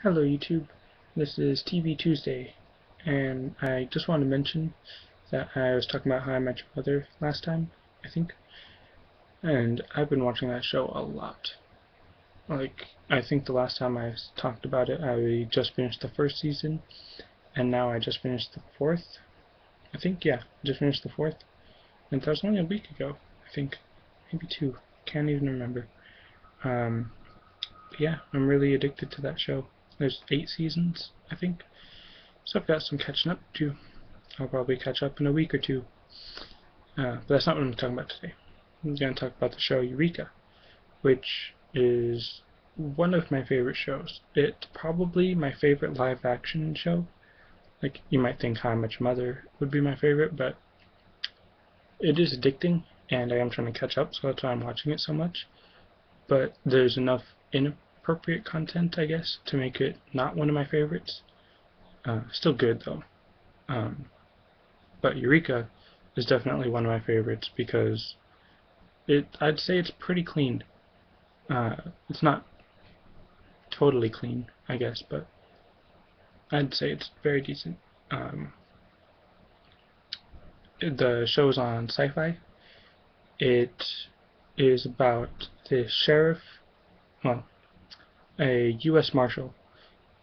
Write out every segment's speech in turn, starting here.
Hello YouTube, this is TV Tuesday, and I just want to mention that I was talking about How I Met Your Mother last time, I think, and I've been watching that show a lot. I think the last time I talked about it, I just finished the first season, and now I just finished the fourth. I think, yeah, just finished the fourth, and that was only a week ago, I think, maybe two, can't even remember. Um, but yeah, I'm really addicted to that show. There's 8 seasons, I think. So I've got some catching up to do. I'll probably catch up in a week or two. But that's not what I'm talking about today. I'm going to talk about the show Eureka, which is one of my favorite shows. It's probably my favorite live action show. Like, you might think How I Met Your Mother would be my favorite, but it is addicting, and I am trying to catch up, so that's why I'm watching it so much. But there's enough inappropriate content, I guess, to make it not one of my favorites. Still good, though. Um, but Eureka is definitely one of my favorites because I'd say it's pretty clean. It's not totally clean, I guess, but I'd say it's very decent. The show's on Sci-Fi. It is about the sheriff, well, a U.S. Marshal,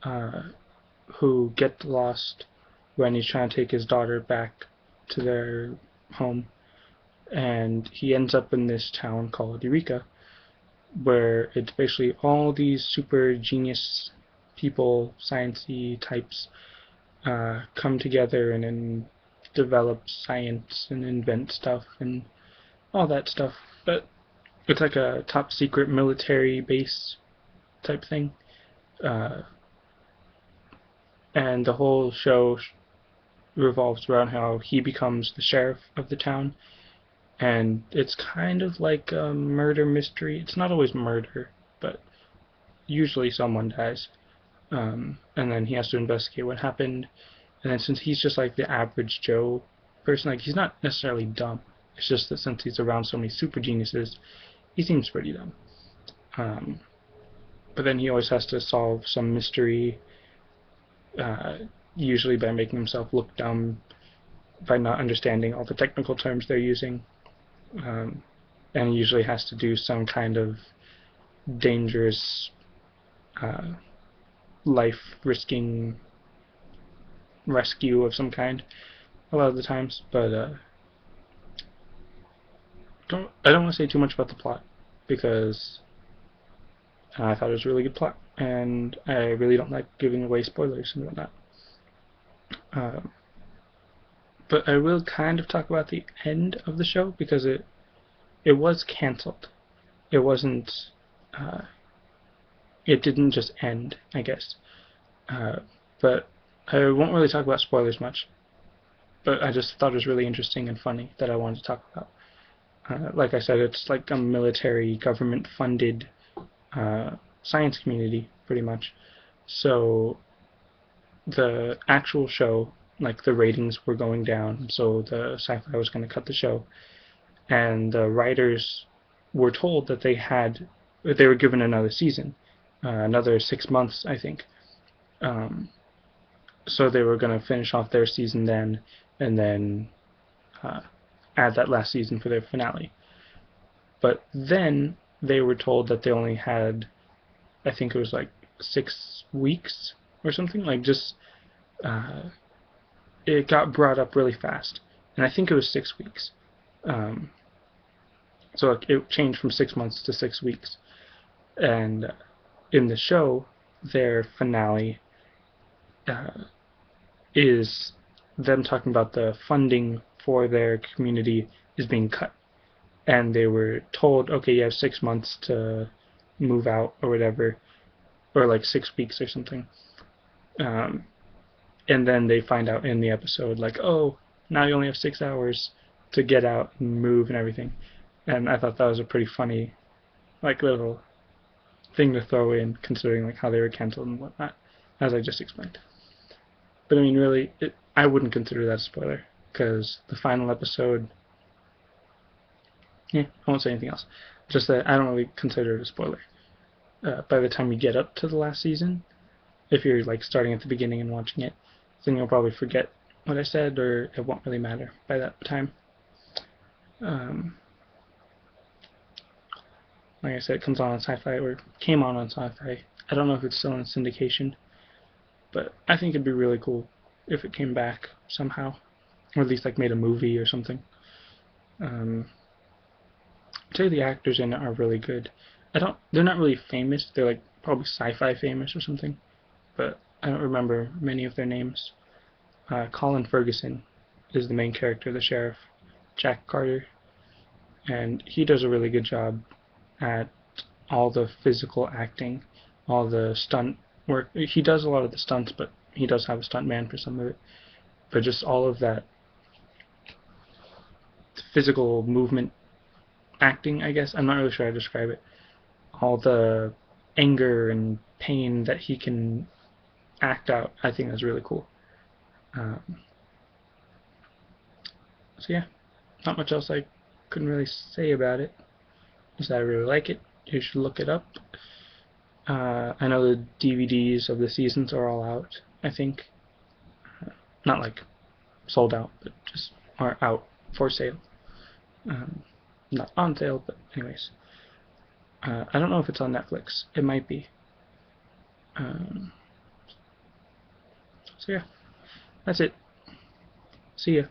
uh, who gets lost when he's trying to take his daughter back to their home, and he ends up in this town called Eureka, where it's basically all these super genius people, sciencey types, come together and then develop science and invent stuff and all that stuff. But it's like a top secret military base type thing. Uh, and the whole show revolves around how he becomes the sheriff of the town. And it's kind of like a murder mystery. It's not always murder, but usually someone dies. And then he has to investigate what happened. And then since he's just like the average Joe person, like he's not necessarily dumb. It's just that since he's around so many super geniuses, he seems pretty dumb. Um, but then he always has to solve some mystery, uh, usually by making himself look dumb, by not understanding all the technical terms they're using. And he usually has to do some kind of dangerous, uh, life-risking rescue of some kind a lot of the times, but I don't want to say too much about the plot because I thought it was a really good plot, and I really don't like giving away spoilers and whatnot. Um, but I will kind of talk about the end of the show because it was canceled. It wasn't. Uh, it didn't just end, I guess. But I won't really talk about spoilers much. But I just thought it was really interesting and funny that I wanted to talk about. Like I said, it's like a military government-funded science community, pretty much. So the actual show, like the ratings were going down, so the Sci-Fi was going to cut the show, and the writers were told that they were given another season, another 6 months, I think. Um, so they were going to finish off their season then, and then uh, add that last season for their finale. But then they were told that they only had, I think it was like 6 weeks or something, like just uh, it got brought up really fast, and I think it was 6 weeks. Um, so it changed from 6 months to 6 weeks, and in the show, their finale uh, is them talking about the funding for their community is being cut, and they were told, okay, you have 6 months to move out or whatever, or like 6 weeks or something. Um, and then they find out in the episode, like, oh, now you only have 6 hours to get out and move and everything. And I thought that was a pretty funny, like, little thing to throw in, considering like how they were canceled and whatnot, as I just explained. But I mean, really, I wouldn't consider that a spoiler because the final episode. Yeah, I won't say anything else. Just that I don't really consider it a spoiler. By the time you get up to the last season, if you're like starting at the beginning and watching it, then you'll probably forget what I said, or it won't really matter by that time. Um, like I said, it comes on Sci-Fi, or came on Sci-Fi. I don't know if it's still in syndication, but I think it'd be really cool if it came back somehow, or at least like made a movie or something. I'd say the actors in it are really good. They're not really famous. They're like probably Sci-Fi famous or something, but I don't remember many of their names. Colin Ferguson is the main character, the sheriff, Jack Carter, and he does a really good job at all the physical acting, all the stunt work. He does a lot of the stunts, but he does have a stunt man for some of it. But just all of that physical movement acting, I guess. I'm not really sure how to describe it. All the anger and pain that he can act out, I think that's really cool. Um, so yeah, not much else I couldn't really say about it. Just that I really like it. You should look it up. I know the DVDs of the seasons are all out, I think. Not like sold out, but just are out for sale. Not on sale, but anyways. I don't know if it's on Netflix. It might be. Um, so yeah, that's it. See ya.